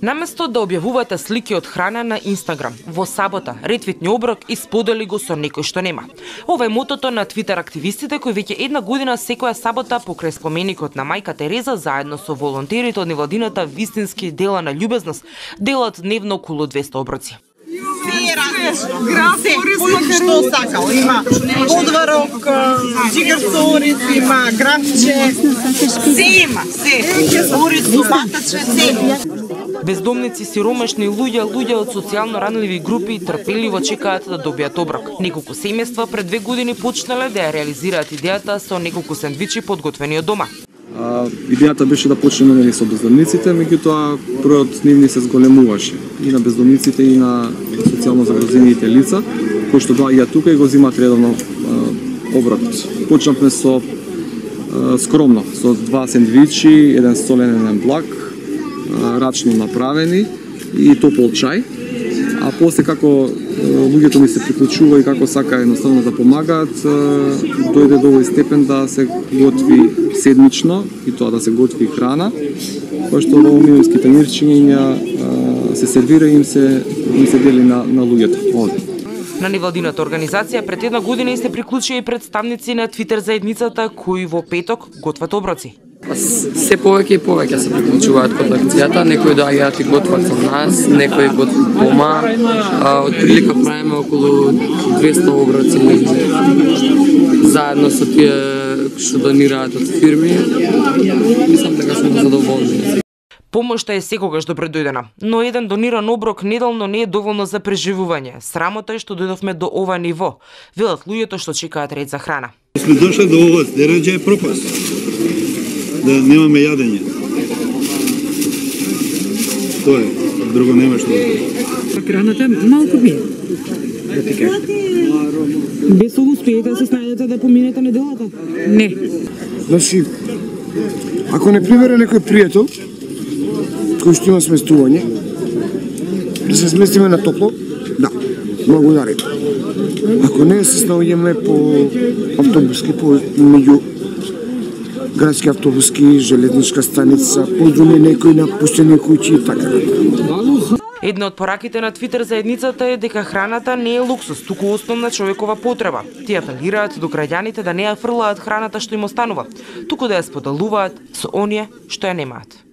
Наместо да објавувате слики од храна на Инстаграм, во сабота ретвитни оброк и сподели го со некој што нема. Ова е мотото на Твитер активистите кои веќе една година секоја сабота покрај споменикот на мајка Тереза заедно со волонтерите од невладината вистински дела на љубезност делат дневно околу 200 оброци. Што сакал, има подварок, джигар со ориз, има грахче, се има, ориз, батаче, се. Бездомници, сиромашни луѓе од социјално ранливи групи трпеливо чекаат да добијат оброк. Неколку семејства пред 2 години почнале да ја реализираат идејата со неколку сендвичи подготвени од дома. Идејата беше да почнеме со бездомниците, меѓутоа бројот нивни се зголемуваше и на бездомниците и на социјално загрозените лица, кои што доаѓаат тука и го земаат редовно оброк. Почнавме со скромно, со 2 сендвичи, еден солен, еден благ, рачно направени и топол чај. А после како луѓето ми се приклучува и како сака едноставно да помагаат, дојде до овој степен да се готви седмично и тоа да се готви храна, која што во милински танирчиња се сервира и им се дели на луѓето овде. На невладината организација пред една година и се приклучија и представници на Твитер заедницата кои во петок готват оброци. Се повеќе и повеќе се приклучуваат кон акцијата, некои доаѓаат и готват со нас, некои готват дома. Од прилика правиме околу 200 оброци заедно со тие што донираат од фирми. Мислам дека сме задоволни. Помошта е секогаш добредојдена, но еден дониран оброк неделно не е доволно за преживување. Срамота е што дојдовме до ова ниво, велат луѓето што чекаат ред за храна. Сме дошли до ова дереđe е пропаст. Да немаме јадење. Тоа е, друго нема што. Храната малку ми. Да ти кажам. Без ovo успеете да се снајдете да поминете неделата? Не. Значи, ако не прибере некој пријател, кој што има сместување, да се сместиме на топло, да, многу дари. Ако не, се снаоѓаме по автобуски, по меѓу градски автобуски, железничка станица, подруми некои напуштени куќи и така. Една од пораките на Твитер заедницата е дека храната не е луксус, туку основна човекова потреба. Тие апелираат до граѓаните да не ја фрлаат храната што им останува, туку да ја споделуваат со оние што ја немаат.